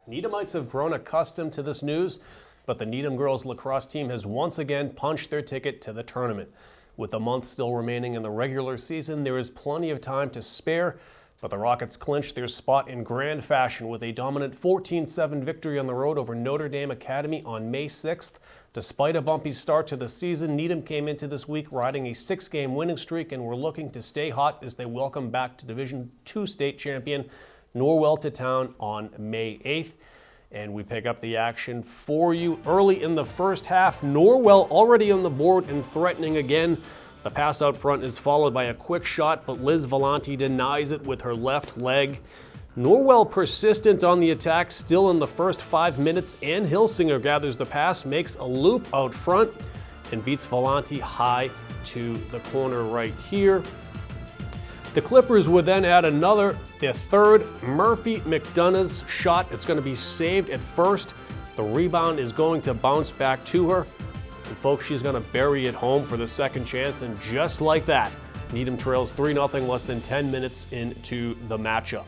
Needhamites have grown accustomed to this news, but the Needham girls lacrosse team has once again punched their ticket to the tournament. With a month still remaining in the regular season, there is plenty of time to spare, but the Rockets clinched their spot in grand fashion with a dominant 14-7 victory on the road over Notre Dame Academy on May 6th. Despite a bumpy start to the season, Needham came into this week riding a 6-game winning streak and were looking to stay hot as they welcome back to Division II state champion Norwell to town on May 8th. And we pick up the action for you early in the first half. Norwell already on the board and threatening again. The pass out front is followed by a quick shot, but Liz Volanti denies it with her left leg. Norwell persistent on the attack still in the first 5 minutes, and Hilsinger gathers the pass, makes a loop out front, and beats Volanti high to the corner right here. The Clippers would then add their third. Murphy McDonough's shot. It's going to be saved at first. The rebound is going to bounce back to her. And folks, she's going to bury it home for the second chance. And just like that, Needham trails 3-0 less than 10 minutes into the matchup.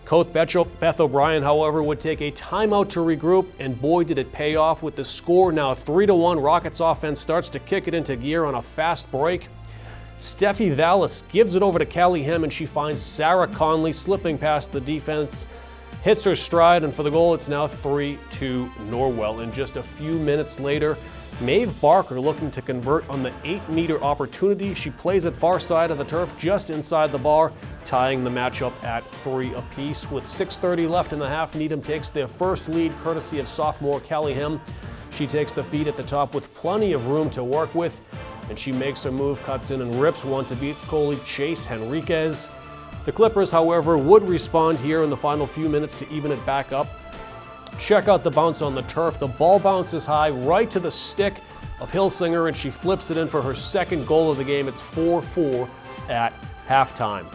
Coach Beth O'Brien, however, would take a timeout to regroup, and boy did it pay off with the score now 3-1. Rockets offense starts to kick it into gear on a fast break. Steffi Vallis gives it over to Callie Hem, and she finds Sarah Conley slipping past the defense, hits her stride, and for the goal it's now 3-2 Norwell. And just a few minutes later, Maeve Barker looking to convert on the 8-meter opportunity. She plays it far side of the turf just inside the bar, tying the matchup at 3 apiece. With 6:30 left in the half, Needham takes their first lead courtesy of sophomore Callie Hem. She takes the feed at the top with plenty of room to work with, and she makes her move, cuts in, and rips one to beat goalie Chase Henriquez. The Clippers, however, would respond here in the final few minutes to even it back up. Check out the bounce on the turf. The ball bounces high right to the stick of Hilsinger, and she flips it in for her second goal of the game. It's 4-4 at halftime.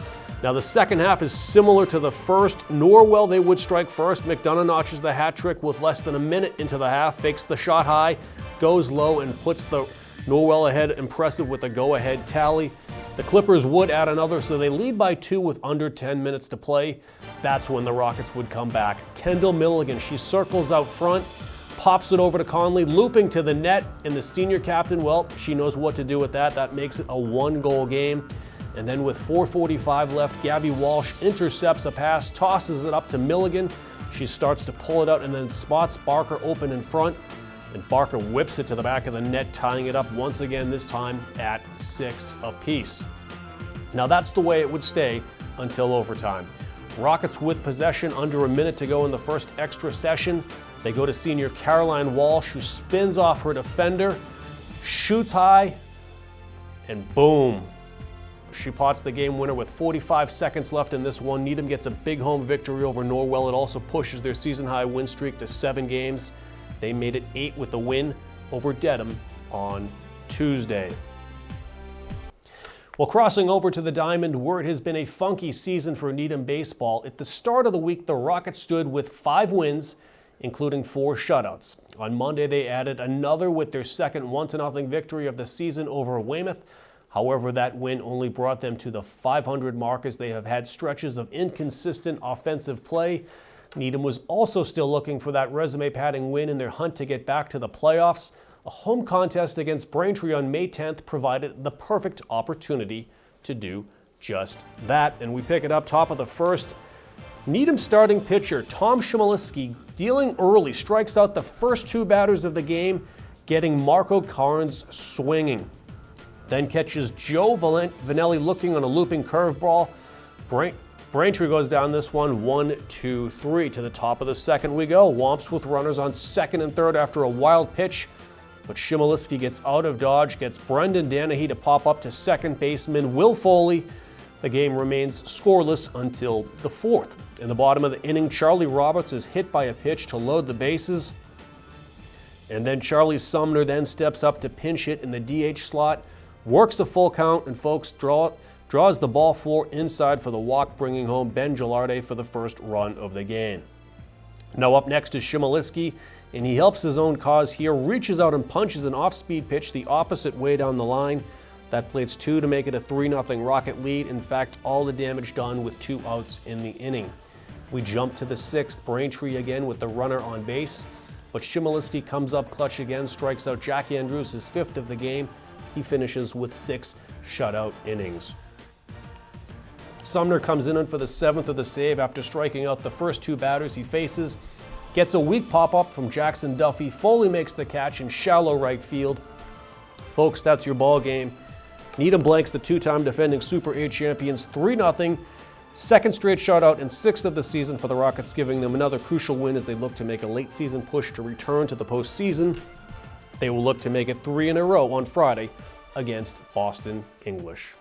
Now the second half is similar to the first. Norwell, they would strike first. McDonough notches the hat trick with less than a minute into the half, fakes the shot high, goes low, and puts the Norwell ahead, impressive with a go-ahead tally. The Clippers would add another, so they lead by 2 with under 10 minutes to play. That's when the Rockets would come back. Kendall Milligan, she circles out front, pops it over to Conley, looping to the net, and the senior captain, well, she knows what to do with that. That makes it a 1-goal game. And then with 4:45 left, Gabby Walsh intercepts a pass, tosses it up to Milligan. She starts to pull it out and then spots Barker open in front. And Barker whips it to the back of the net, tying it up once again, this time at 6 apiece. Now that's the way it would stay until overtime. Rockets with possession, under a minute to go in the first extra session. They go to senior Caroline Walsh, who spins off her defender, shoots high, and boom. She pots the game winner with 45 seconds left in this one. Needham gets a big home victory over Norwell. It also pushes their season-high win streak to 7 games. They made it 8 with the win over Dedham on Tuesday. Well, crossing over to the Diamond, where it has been a funky season for Needham baseball. At the start of the week, the Rockets stood with 5 wins, including 4 shutouts. On Monday, they added another with their second 1-0 victory of the season over Weymouth. However, that win only brought them to the 500 mark as they have had stretches of inconsistent offensive play. Needham was also still looking for that resume-padding win in their hunt to get back to the playoffs. A home contest against Braintree on May 10th provided the perfect opportunity to do just that. And we pick it up top of the first. Needham starting pitcher Tom Chmielewski, dealing early, strikes out the first 2 batters of the game, getting Marco Carnes swinging. Then catches Joe Vanelli looking on a looping curveball. Braintree goes down this one, 1-2-3. To the top of the second we go. Womps with runners on second and third after a wild pitch. But Chmielewski gets out of dodge, gets Brendan Danahy to pop up to second baseman Will Foley. The game remains scoreless until the 4th. In the bottom of the inning, Charlie Roberts is hit by a pitch to load the bases. And then Charlie Sumner then steps up to pinch hit in the DH slot, works a full count, and folks draws the ball floor inside for the walk, bringing home Ben Gilardi for the first run of the game. Now up next is Chmielewski, and he helps his own cause here, reaches out and punches an off-speed pitch the opposite way down the line. That plates 2 to make it a 3-0 Rocket lead. In fact, all the damage done with 2 outs in the inning. We jump to the 6th, Braintree again with the runner on base. But Chmielewski comes up clutch again, strikes out Jack Andrews, his 5th of the game. He finishes with 6 shutout innings. Sumner comes in for the 7th of the save after striking out the first 2 batters he faces. Gets a weak pop-up from Jackson Duffy. Foley makes the catch in shallow right field. Folks, that's your ball game. Needham blanks the 2-time defending Super 8 champions 3-0. Second straight shutout and 6th of the season for the Rockets, giving them another crucial win as they look to make a late season push to return to the postseason. They will look to make it 3 in a row on Friday against Boston English.